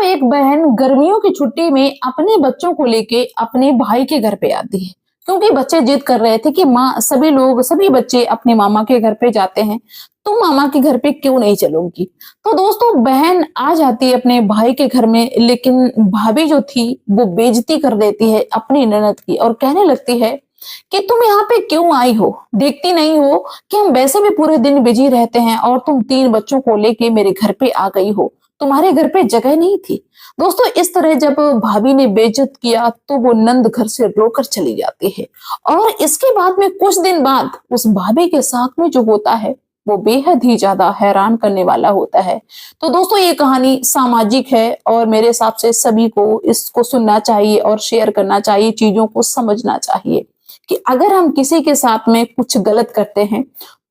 एक बहन गर्मियों की छुट्टी में अपने बच्चों को लेके अपने भाई के घर पे आती है क्योंकि बच्चे जिद कर रहे थे कि माँ सभी बच्चे अपने मामा के घर पे जाते हैं, तुम मामा के घर पे क्यों नहीं चलोगी। तो दोस्तों बहन आ जाती है अपने भाई के घर में, लेकिन भाभी जो थी वो बेइज्जती कर देती है अपनी ननद की और कहने लगती है कि तुम यहाँ पे क्यों आई हो, देखती नहीं हो कि हम वैसे भी पूरे दिन बिजी रहते हैं और तुम 3 बच्चों को लेके मेरे घर पे आ गई हो, तुम्हारे घर पे जगह नहीं थी। दोस्तों इस तरह जब भाभी ने बेइज्जत किया तो वो नंद घर से रोकर चली जाती है और इसके बाद में कुछ दिन बाद उस भाभी के साथ में जो होता है वो बेहद ही ज्यादा हैरान करने वाला होता है। तो दोस्तों ये कहानी सामाजिक है और मेरे हिसाब से सभी को इसको सुनना चाहिए और शेयर करना चाहिए, चीजों को समझना चाहिए कि अगर हम किसी के साथ में कुछ गलत करते हैं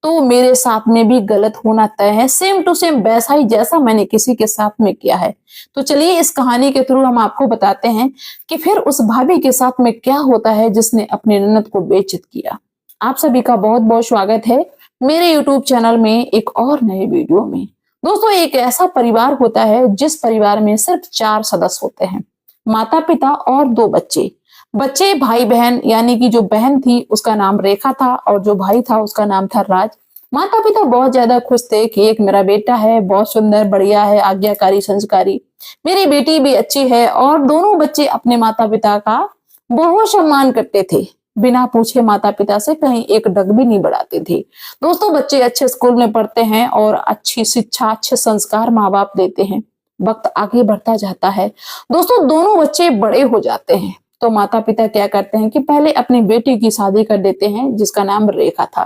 तो मेरे साथ में भी गलत होना तय है, सेम टू सेम वैसा ही जैसा मैंने किसी के साथ में किया है। तो चलिए इस कहानी के थ्रू हम आपको बताते हैं कि फिर उस भाभी के साथ में क्या होता है जिसने अपने ननद को बेइज्जत किया। आप सभी का बहुत बहुत स्वागत है मेरे YouTube चैनल में एक और नए वीडियो में। दोस्तों एक ऐसा परिवार होता है जिस परिवार में सिर्फ 4 सदस्य होते हैं, माता पिता और 2 बच्चे। बच्चे भाई बहन, यानी कि जो बहन थी उसका नाम रेखा था और जो भाई था उसका नाम था राज। माता पिता बहुत ज्यादा खुश थे कि एक मेरा बेटा है, बहुत सुंदर बढ़िया है, आज्ञाकारी संस्कारी, मेरी बेटी भी अच्छी है। और दोनों बच्चे अपने माता पिता का बहुत सम्मान करते थे, बिना पूछे माता पिता से कहीं एक डग भी नहीं बढ़ाते थे। दोस्तों बच्चे अच्छे स्कूल में पढ़ते हैं और अच्छी शिक्षा अच्छे संस्कार माँ बाप देते हैं। वक्त आगे बढ़ता जाता है, दोस्तों दोनों बच्चे बड़े हो जाते हैं तो माता पिता क्या करते हैं कि पहले अपनी बेटी की शादी कर देते हैं जिसका नाम रेखा था।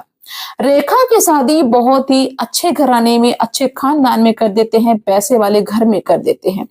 रेखा की शादी बहुत ही अच्छे घराने में, अच्छे खानदान में कर देते हैं, पैसे वाले घर में कर देते हैं।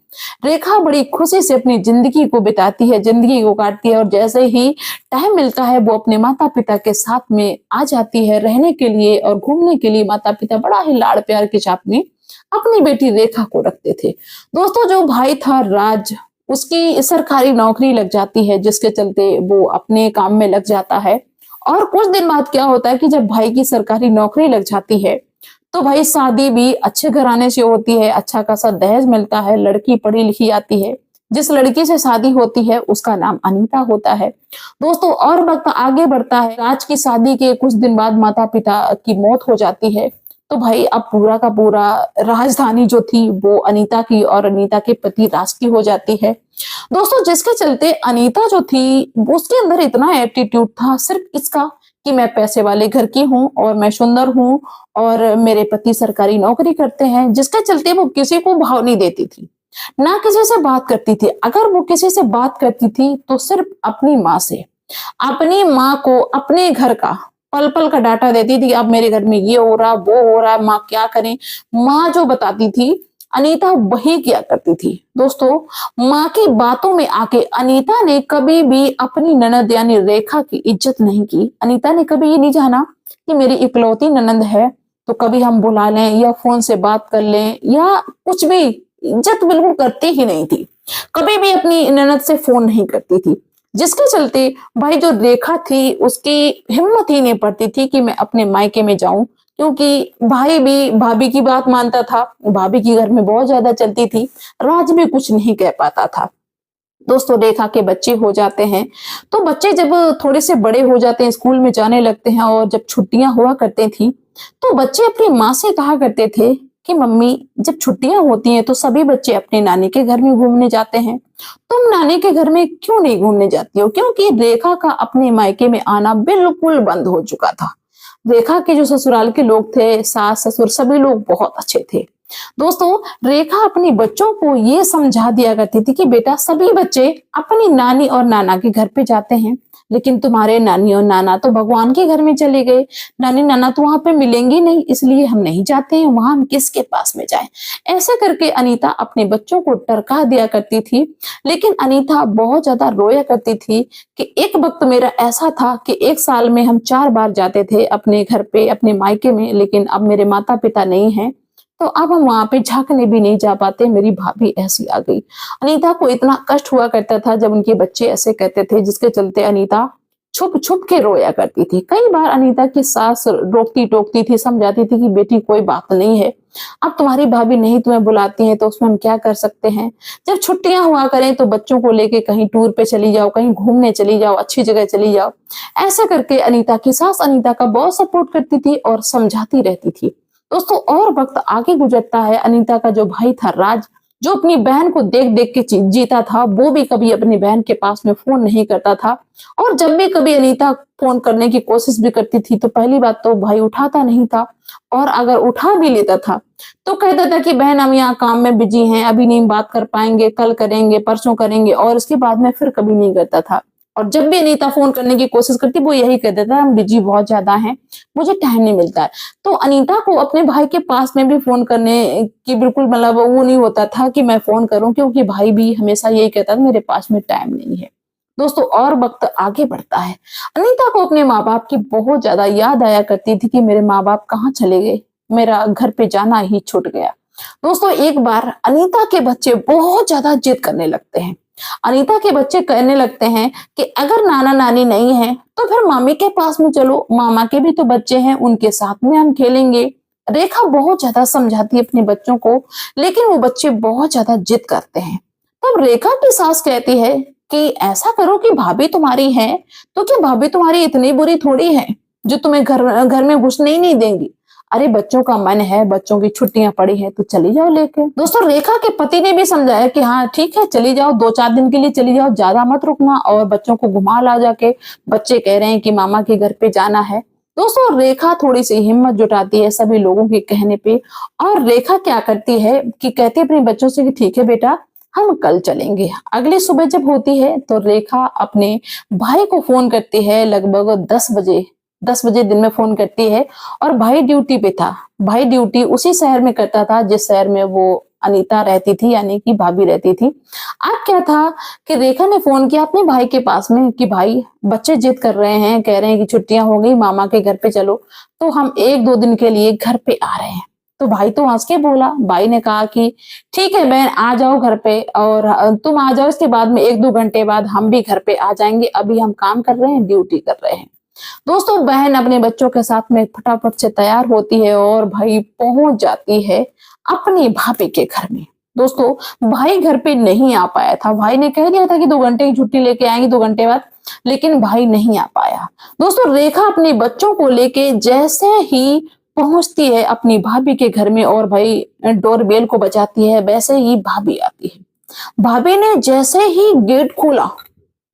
रेखा बड़ी खुशी से अपनी जिंदगी को बिताती है, जिंदगी को काटती है और जैसे ही टाइम मिलता है वो अपने माता पिता के साथ में आ जाती है रहने के लिए और घूमने के लिए। माता पिता बड़ा ही लाड़ प्यार के साथ में अपनी बेटी रेखा को रखते थे। दोस्तों जो भाई था राज, उसकी सरकारी नौकरी लग जाती है जिसके चलते वो अपने काम में लग जाता है। और कुछ दिन बाद क्या होता है कि जब भाई की सरकारी नौकरी लग जाती है तो भाई शादी भी अच्छे घराने से होती है, अच्छा खासा दहेज मिलता है, लड़की पढ़ी लिखी आती है। जिस लड़की से शादी होती है उसका नाम अनीता होता है। दोस्तों और वक्त आगे बढ़ता है, राज की शादी के कुछ दिन बाद माता पिता की मौत हो जाती है। तो भाई अब पूरा का पूरा राजधानी जो थी वो अनीता की और अनीता के पति राज की हो जाती है। दोस्तों जिसके चलते अनीता जो थी उसके अंदर इतना एटीट्यूड था सिर्फ इसका कि मैं पैसे वाले घर की हूँ और मैं सुंदर हूँ और मेरे पति सरकारी नौकरी करते हैं, जिसके चलते वो किसी को भाव नहीं देती थी, ना किसी से बात करती थी। अगर वो किसी से बात करती थी तो सिर्फ अपनी माँ से, अपनी माँ को अपने घर का पल पल का डाटा देती थी। अब मेरे घर में ये हो रहा वो हो रहा, माँ क्या करें। माँ जो बताती थी अनीता वही किया करती थी। दोस्तों माँ की बातों में आके अनीता ने कभी भी अपनी ननद यानी रेखा की इज्जत नहीं की। अनीता ने कभी ये नहीं जाना कि मेरी इकलौती ननद है तो कभी हम बुला लें या फोन से बात कर लें या कुछ भी, इज्जत बिल्कुल करती ही नहीं थी। कभी भी अपनी ननद से फोन नहीं करती थी, जिसके चलते भाई जो रेखा थी उसकी हिम्मत ही नहीं पड़ती थी कि मैं अपने मायके में जाऊं, क्योंकि भाई भी भाभी की बात मानता था, भाभी की घर में बहुत ज्यादा चलती थी, राज भी कुछ नहीं कह पाता था। दोस्तों रेखा के बच्चे हो जाते हैं तो बच्चे जब थोड़े से बड़े हो जाते हैं, स्कूल में जाने लगते हैं और जब छुट्टियां हुआ करती थी तो बच्चे अपनी माँ से कहा करते थे कि मम्मी जब छुट्टियां होती हैं तो सभी बच्चे अपने नानी के घर में घूमने जाते हैं, तुम नानी के घर में क्यों नहीं घूमने जाती हो। क्योंकि रेखा का अपने मायके में आना बिल्कुल बंद हो चुका था। रेखा के जो ससुराल के लोग थे, सास ससुर सभी लोग बहुत अच्छे थे। दोस्तों रेखा अपने बच्चों को ये समझा दिया करती थी कि बेटा सभी बच्चे अपनी नानी और नाना के घर पे जाते हैं, लेकिन तुम्हारे नानी और नाना तो भगवान के घर में चले गए, नानी नाना तो वहां पे मिलेंगे नहीं, इसलिए हम नहीं जाते हैं वहां, हम किसके पास में जाएं। ऐसे करके अनीता अपने बच्चों को टरका दिया करती थी। लेकिन अनीता बहुत ज्यादा रोया करती थी कि एक वक्त मेरा ऐसा था कि एक साल में हम 4 बार जाते थे अपने घर पे, अपने मायके में, लेकिन अब मेरे माता पिता नहीं है तो अब हम वहां पे झांकने भी नहीं जा पाते, मेरी भाभी ऐसी आ गई। अनीता को इतना कष्ट हुआ करता था जब उनके बच्चे ऐसे कहते थे, जिसके चलते अनीता छुप छुप के रोया करती थी। कई बार अनीता की सास रोकती टोकती थी, समझाती थी कि बेटी कोई बात नहीं है, अब तुम्हारी भाभी नहीं तुम्हें बुलाती है तो उसमें हम क्या कर सकते हैं। जब छुट्टियां हुआ करें तो बच्चों को लेके कहीं टूर पे चली जाओ, कहीं घूमने चली जाओ, अच्छी जगह चली जाओ। ऐसे करके अनीता की सास अनीता का बहुत सपोर्ट करती थी और समझाती रहती थी। दोस्तों और वक्त आगे गुजरता है। अनीता का जो भाई था राज, जो अपनी बहन को देख देख के जीता था, वो भी कभी अपनी बहन के पास में फोन नहीं करता था। और जब भी कभी अनीता फोन करने की कोशिश भी करती थी तो पहली बात तो भाई उठाता नहीं था, और अगर उठा भी लेता था तो कहता था कि बहन हम यहाँ काम में बिजी हैं, अभी नहीं बात कर पाएंगे, कल करेंगे, परसों करेंगे, और इसके बाद में फिर कभी नहीं करता था। और जब भी अनीता फोन करने की कोशिश करती वो यही कहता था हम बिजी बहुत ज्यादा हैं, मुझे टाइम नहीं मिलता है। तो अनीता को अपने भाई के पास में भी फोन करने की बिल्कुल मतलब वो नहीं होता था कि मैं फोन करूं, क्योंकि भाई भी हमेशा यही कहता था मेरे पास में टाइम नहीं है। दोस्तों और वक्त आगे बढ़ता है। अनीता को अपने माँ बाप की बहुत ज्यादा याद आया करती थी कि मेरे माँ बाप कहाँ चले गए, मेरा घर पे जाना ही छूट गया। दोस्तों एक बार अनीता के बच्चे बहुत ज्यादा जिद करने लगते हैं। अनीता के बच्चे कहने लगते हैं कि अगर नाना नानी नहीं है तो फिर मामी के पास में चलो, मामा के भी तो बच्चे हैं, उनके साथ में हम खेलेंगे। रेखा बहुत ज्यादा समझाती है अपने बच्चों को, लेकिन वो बच्चे बहुत ज्यादा जिद करते हैं। तब रेखा की सास कहती है कि ऐसा करो कि भाभी तुम्हारी है तो क्या भाभी तुम्हारी इतनी बुरी थोड़ी है जो तुम्हें घर घर में घुसने ही नहीं देंगी। अरे बच्चों का मन है, बच्चों की छुट्टियां पड़ी है तो चली जाओ लेके। दोस्तों रेखा के पति ने भी समझाया कि हाँ ठीक है चली जाओ, 2-4 दिन के लिए चली जाओ, ज्यादा मत रुकना, और बच्चों को घुमा ला जाके, बच्चे कह रहे हैं कि मामा के घर पे जाना है। दोस्तों रेखा थोड़ी सी हिम्मत जुटाती है सभी लोगों के कहने पे, और रेखा क्या करती है कि कहती है अपने बच्चों से कि ठीक है बेटा हम कल चलेंगे। अगली सुबह जब होती है तो रेखा अपने भाई को फोन करती है, लगभग 10 बजे दिन में फोन करती है, और भाई ड्यूटी पे था। भाई ड्यूटी उसी शहर में करता था जिस शहर में वो अनीता रहती थी, यानी कि भाभी रहती थी। अब क्या था कि रेखा ने फोन किया अपने भाई के पास में कि भाई बच्चे जिद कर रहे हैं, कह रहे हैं कि छुट्टियां हो गई, मामा के घर पे चलो, तो हम 1-2 दिन के लिए घर पे आ रहे हैं। तो भाई तो हंस के बोला, भाई ने कहा कि ठीक है बहन आ जाओ घर पे, और तुम आ जाओ, इसके बाद में 1-2 घंटे बाद हम भी घर पे आ जाएंगे, अभी हम काम कर रहे हैं, ड्यूटी कर रहे हैं। दोस्तों बहन अपने बच्चों के साथ में फटाफट से तैयार होती है और भाई पहुंच जाती है अपनी भाभी के घर में। दोस्तों भाई घर पे नहीं आ पाया था, भाई ने कह दिया था कि 2 घंटे की छुट्टी लेके आएंगे 2 घंटे बाद, लेकिन भाई नहीं आ पाया। दोस्तों रेखा अपने बच्चों को लेके जैसे ही पहुंचती है अपनी भाभी के घर में और भाई डोरबेल को बजाती है, वैसे ही भाभी आती है। भाभी ने जैसे ही गेट खोला,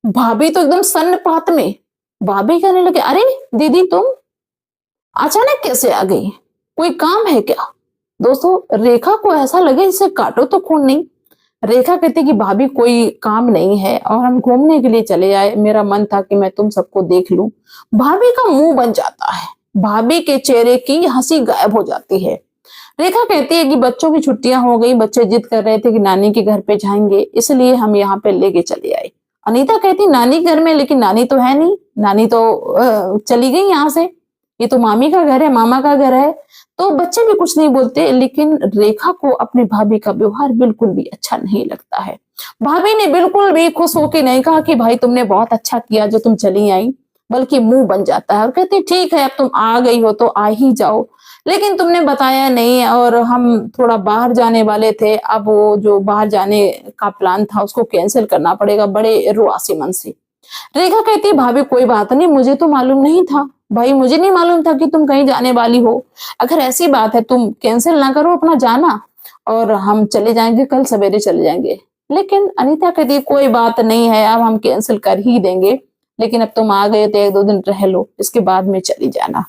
भाभी तो एकदम सन्नपात में, भाभी कहने लगे अरे दीदी तुम अचानक कैसे आ गई, कोई काम है क्या। दोस्तों रेखा को ऐसा लगे इसे काटो तो खून नहीं। रेखा कहती कि भाभी कोई काम नहीं है और हम घूमने के लिए चले आए, मेरा मन था कि मैं तुम सबको देख लूं। भाभी का मुंह बन जाता है, भाभी के चेहरे की हंसी गायब हो जाती है। रेखा कहती है कि बच्चों की छुट्टियां हो गई, बच्चे जिद कर रहे थे कि नानी के घर पे जाएंगे, इसलिए हम यहाँ पे लेके चले आए। अनीता कहती नानी घर में, लेकिन नानी तो है नहीं, नानी तो चली गई यहाँ से, ये तो मामी का घर है, मामा का घर है। तो बच्चे भी कुछ नहीं बोलते, लेकिन रेखा को अपनी भाभी का व्यवहार बिल्कुल भी अच्छा नहीं लगता है। भाभी ने बिल्कुल भी खुश होकर नहीं कहा कि भाई तुमने बहुत अच्छा किया जो तुम चली आई, बल्कि मुंह बन जाता है और कहती ठीक है अब तुम आ गई हो तो आ ही जाओ, लेकिन तुमने बताया नहीं और हम थोड़ा बाहर जाने वाले थे, अब वो जो बाहर जाने का प्लान था उसको कैंसिल करना पड़ेगा, बड़े रुआसी मन से। रेखा कहती भाभी कोई बात नहीं, मुझे तो मालूम नहीं था, भाई मुझे नहीं मालूम था कि तुम कहीं जाने वाली हो, अगर ऐसी बात है तुम कैंसिल ना करो अपना जाना और हम चले जाएंगे, कल सवेरे चले जाएंगे। लेकिन अनीता कहती कोई बात नहीं है, अब हम कैंसिल कर ही देंगे, लेकिन अब तुम आ गए तो 1-2 दिन रह लो, इसके बाद में चली जाना।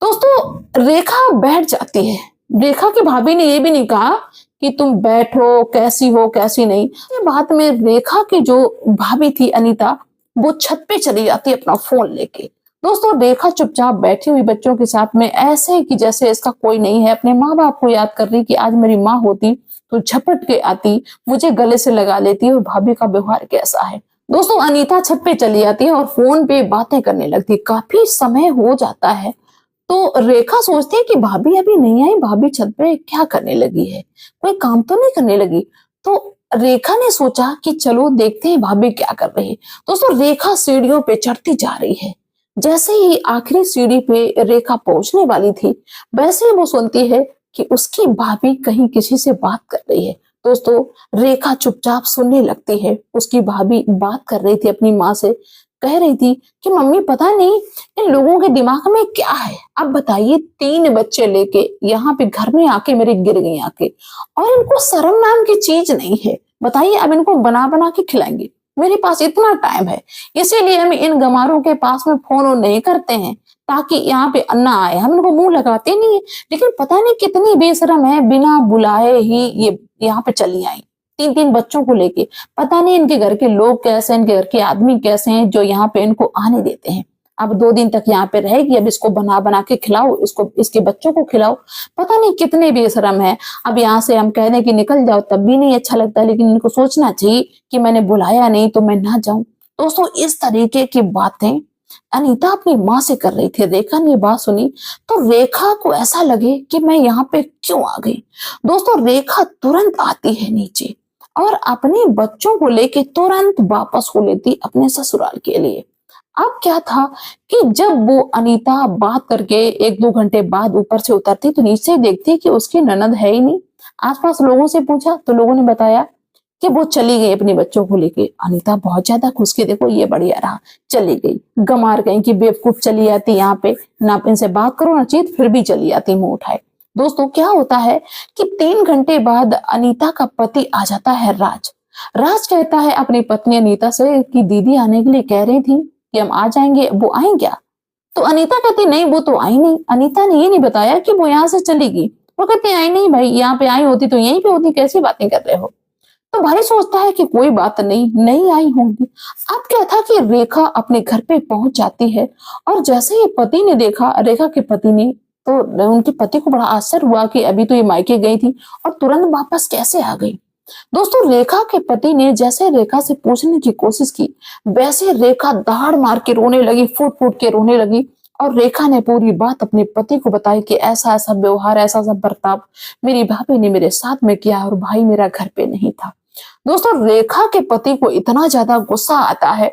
दोस्तों रेखा बैठ जाती है। रेखा की भाभी ने ये भी नहीं कहा कि तुम बैठो, कैसी हो कैसी नहीं। ये बात में रेखा की जो भाभी थी अनीता, वो छत पे चली जाती है अपना फोन लेके। दोस्तों रेखा चुपचाप बैठी हुई बच्चों के साथ में ऐसे कि जैसे इसका कोई नहीं है, अपने माँ बाप को याद कर रही कि आज मेरी माँ होती तो झपट के आती, मुझे गले से लगा लेती और भाभी का व्यवहार कैसा है। दोस्तों अनीता छत पे चली जाती है और फोन पे बातें करने लगती। काफी समय हो जाता है तो रेखा सोचती है कि भाभी अभी नहीं आई, भाभी छत पे क्या करने लगी है, कोई काम तो नहीं करने लगी। तो रेखा ने सोचा कि चलो देखते हैं भाभी क्या कर रही है। दोस्तों रेखा सीढ़ियों पे चढ़ती जा रही है। जैसे ही आखिरी सीढ़ी पे रेखा पहुंचने वाली थी, वैसे ही वो सुनती है कि उसकी भाभी कहीं किसी से बात कर रही है। दोस्तों रेखा चुपचाप सुनने लगती है। उसकी भाभी बात कर रही थी अपनी माँ से, कह रही थी कि मम्मी पता नहीं इन लोगों के दिमाग में क्या है। अब बताइए 3 बच्चे लेके यहाँ पे घर में आके मेरे गिर गई आके, और इनको शर्म नाम की चीज नहीं है। बताइए अब इनको बना बना के खिलाएंगे, मेरे पास इतना टाइम है, इसीलिए हम इन गमारों के पास में फोन ऑन नहीं करते हैं ताकि यहाँ पे अन्ना आए, हम इनको मुंह लगाते नहीं है। लेकिन पता नहीं कितनी बेशरम है, बिना बुलाए ही ये यहाँ पे चली आई 3-3 बच्चों को लेके। पता नहीं इनके घर के लोग कैसे हैं, इनके घर के आदमी कैसे हैं जो यहाँ पे इनको आने देते हैं। अब 2 दिन तक यहाँ पे रहेगी, अब इसको बना बना के खिलाओ, इसको इसके बच्चों को खिलाओ। पता नहीं कितने बेशरम है। अब यहाँ से हम कह दें कि निकल जाओ तब भी नहीं अच्छा लगता, लेकिन इनको सोचना चाहिए कि मैंने बुलाया नहीं तो मैं ना जाऊं। दोस्तों इस तरीके की बातें अनीता अपनी माँ से कर रही थी। रेखा ने बात सुनी तो रेखा को ऐसा लगे कि मैं यहाँ पे क्यों आ गई। दोस्तों रेखा तुरंत आती है नीचे और अपने बच्चों को लेके तुरंत वापस हो लेती अपने ससुराल के लिए। अब क्या था कि जब वो अनीता बात करके 1-2 घंटे बाद ऊपर से उतरती तो नीचे देखती कि उसकी ननद है ही नहीं। आसपास लोगों से पूछा तो लोगों ने बताया कि वो चली गई अपने बच्चों को लेके। अनीता बहुत ज्यादा खुश की, देखो ये बढ़िया रहा, चली गई। गमार गई कि बेवकूफ चली आती यहाँ पे, ना इनसे बात करो ना चीत, फिर भी चली आती मुंह उठाए। दोस्तों क्या होता है कि 3 घंटे बाद अनीता का पति आ जाता है राज। राज कहता है अपनी पत्नी अनीता से कि दीदी आने के लिए कह रही थी कि हम आ जाएंगे, वो आए क्या? तो अनीता कहती नहीं वो तो आई नहीं। अनीता ने ये नहीं बताया कि वो यहाँ से चलेगी। वो कहती आई नहीं भाई, यहाँ पे आई होती तो यहीं पे होती, कैसी बातें कर रहे हो। तो भाई सोचता है कि कोई बात नहीं, नहीं आई होंगी। अब क्या था कि रेखा अपने घर पे पहुंच जाती है और जैसे ही पति ने देखा, रेखा के पति ने, तो उनके पति को बड़ा आश्चर्य हुआ कि अभी तो ये मायके गई थी और तुरंत वापस कैसे आ गई। दोस्तों रेखा के पति ने जैसे रेखा से पूछने की कोशिश की, वैसे रेखा दहाड़ मार के रोने लगी, फूट फूट के रोने लगी। और रेखा ने पूरी बात अपने पति को बताई कि ऐसा ऐसा व्यवहार, ऐसा ऐसा बर्ताव मेरी भाभी ने मेरे साथ में किया और भाई मेरा घर पे नहीं था। दोस्तों रेखा के पति को इतना ज्यादा गुस्सा आता है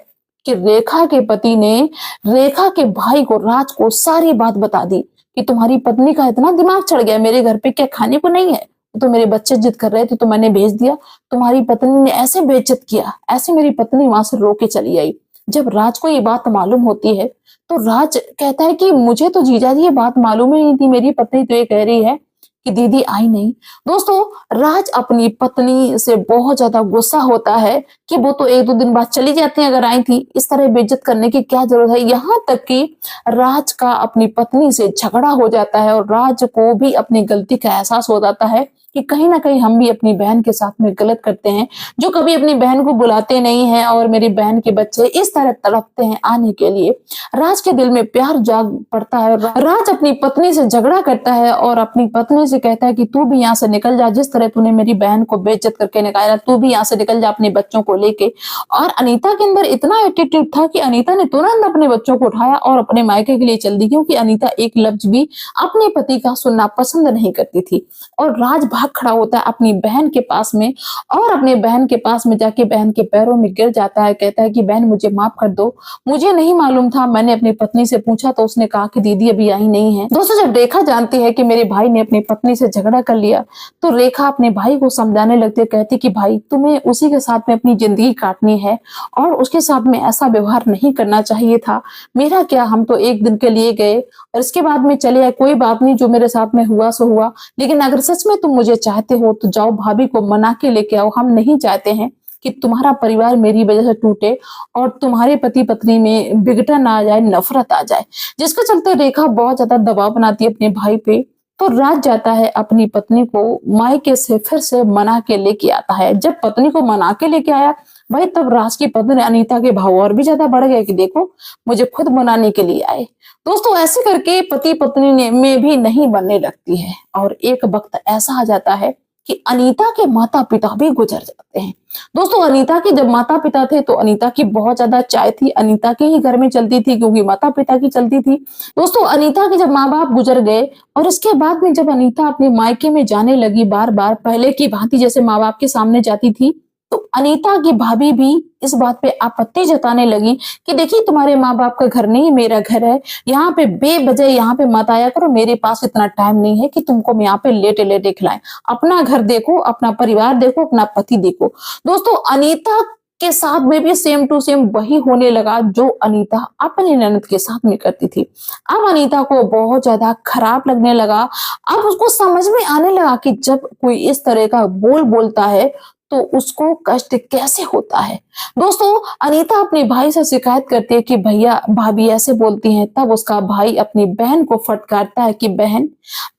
कि रेखा के पति ने रेखा के भाई को, राज को, सारी बात बता दी कि तुम्हारी पत्नी का इतना दिमाग चढ़ गया, मेरे घर पे क्या खाने को नहीं है, तो मेरे बच्चे जिद कर रहे थे तो मैंने भेज दिया। तुम्हारी पत्नी ने ऐसे बेइज्जत किया, ऐसे मेरी पत्नी वहां से रो के चली आई। जब राज को ये बात मालूम होती है तो राज कहता है कि मुझे तो जीजा जी ये बात मालूम ही नहीं थी, मेरी पत्नी तो ये कह रही है कि दीदी आई नहीं। दोस्तों राज अपनी पत्नी से बहुत ज्यादा गुस्सा होता है कि वो तो 1-2 दिन बाद चली जाती है, अगर आई थी इस तरह बेइज्जत करने की क्या जरूरत है। यहाँ तक कि राज का अपनी पत्नी से झगड़ा हो जाता है और राज को भी अपनी गलती का एहसास हो जाता है कि कहीं ना कहीं हम भी अपनी बहन के साथ में गलत करते हैं, जो कभी अपनी बहन को बुलाते नहीं हैं और मेरी बहन के बच्चे इस तरह तड़पते हैं आने के लिए। राज के दिल में प्यार जाग पड़ता है और राज अपनी पत्नी से झगड़ा करता है और अपनी पत्नी से कहता है कि तू भी यहाँ से निकल जा, जिस तरह तूने मेरी बहन को बेइज्जत करके निकाला, तू भी यहाँ से निकल जा अपने बच्चों को लेके। और अनीता के अंदर इतना एटीट्यूड था कि अनीता ने तुरंत अपने बच्चों को उठाया और अपने मायके के लिए चल दी, क्योंकि अनीता एक लफ्ज भी अपने पति का सुनना पसंद नहीं करती थी। और राज भाग खड़ा होता है अपनी बहन के पास में और अपने बहन के पास में जाके बहन के पैरों में गिर जाता है, कहता है कि बहन मुझे माफ कर दो, मुझे नहीं मालूम था, मैंने अपनी पत्नी से पूछा तो उसने कहा कि दीदी अभी आई नहीं है। दोस्तों जब रेखा जानती है कि मेरे भाई ने अपनी पत्नी से झगड़ा कर लिया तो रेखा अपने भाई को समझाने लगती है, कहती कि भाई तुम्हें उसी के साथ में अपनी जिंदगी काटनी है और उसके साथ में ऐसा व्यवहार नहीं करना चाहिए था। मेरा क्या, हम तो 1 दिन के लिए गए और इसके बाद में चले आए, कोई बात नहीं, जो मेरे साथ में हुआ सो हुआ, लेकिन अगर सच में तुम मुझे चाहते हो तो जाओ भाभी को मना के लेके आओ। हम नहीं चाहते हैं कि तुम्हारा परिवार मेरी वजह से टूटे और तुम्हारे पति पत्नी में बिगड़न आ जाए, नफरत आ जाए, जिसके चलते रेखा बहुत ज्यादा दबाव बनाती है अपने भाई पे। तो राज जाता है अपनी पत्नी को मायके से फिर से मना के लेके आता है। जब पत्नी को मना के लेके आया भाई, तब राज की पत्नी अनीता के भाव और भी ज्यादा बढ़ गए कि देखो मुझे खुद मनाने के लिए आए। दोस्तों ऐसे करके पति पत्नी ने में भी नहीं बनने लगती है और एक वक्त ऐसा आ जाता है कि अनीता के माता पिता भी गुजर जाते हैं। दोस्तों अनीता के जब माता पिता थे तो अनीता की बहुत ज्यादा चाय थी, अनीता के ही घर में चलती थी क्योंकि माता पिता की चलती थी। दोस्तों अनीता के जब माँ बाप गुजर गए और इसके बाद में जब अनीता अपने मायके में जाने लगी बार बार, पहले की भांति जैसे माँ बाप के सामने जाती थी तो अनीता की भाभी भी इस बात पे आपत्ति जताने लगी कि देखिए तुम्हारे माँ बाप का घर नहीं मेरा घर है, यहाँ पे बेवजह यहाँ पे मत आया करो, मेरे पास इतना टाइम नहीं है कि तुमको मैं यहाँ पे लेटे लेटे खिलाएं। अपना घर देखो, अपना परिवार देखो, अपना पति देखो। दोस्तों अनीता के साथ में भी सेम टू सेम वही होने लगा जो अनीता अपनी ननद के साथ में करती थी। अब अनीता को बहुत ज्यादा खराब लगने लगा। अब उसको समझ में आने लगा कि जब कोई इस तरह का बोलता है तो उसको कष्ट कैसे होता है। दोस्तों अनीता अपने भाई से शिकायत करती है कि भैया भाभी ऐसे बोलती हैं। तब उसका भाई अपनी बहन को फटकारता है कि बहन,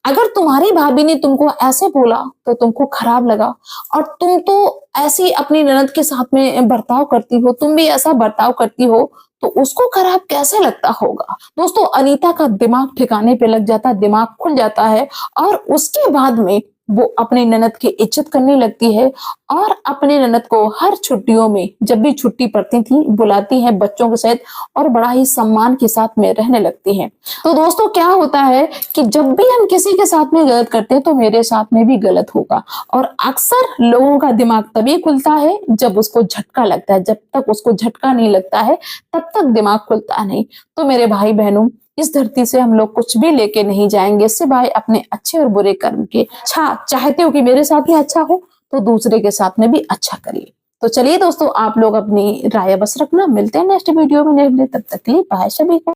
अगर तुम्हारी भाभी ने तुमको ऐसे बोला तो तुमको खराब लगा, और तुम तो ऐसी अपनी ननद के साथ में बर्ताव करती हो, तुम भी ऐसा बर्ताव करती हो तो उसको खराब कैसे लगता होगा। दोस्तों अनीता का दिमाग ठिकाने पे लग जाता, दिमाग खुल जाता है, और उसके बाद में वो अपनी ननद की इज्जत करने लगती है और अपने ननद को हर छुट्टियों में जब भी छुट्टी पड़ती थी बुलाती है बच्चों के साथ, और बड़ा ही सम्मान के साथ में रहने लगती है। तो दोस्तों क्या होता है कि जब भी हम किसी के साथ में गलत करते हैं तो मेरे साथ में भी गलत होगा, और अक्सर लोगों का दिमाग तभी खुलता है जब उसको झटका लगता है। जब तक उसको झटका नहीं लगता है तब तक दिमाग खुलता नहीं। तो मेरे भाई बहनों, इस धरती से हम लोग कुछ भी लेके नहीं जाएंगे सिवाय अपने अच्छे और बुरे कर्म के। अच्छा चाहते हो कि मेरे साथ में अच्छा हो तो दूसरे के साथ में भी अच्छा करिए। तो चलिए दोस्तों, आप लोग अपनी राय बस रखना। मिलते हैं नेक्स्ट वीडियो में, तब तक के लिए बाय सभी को।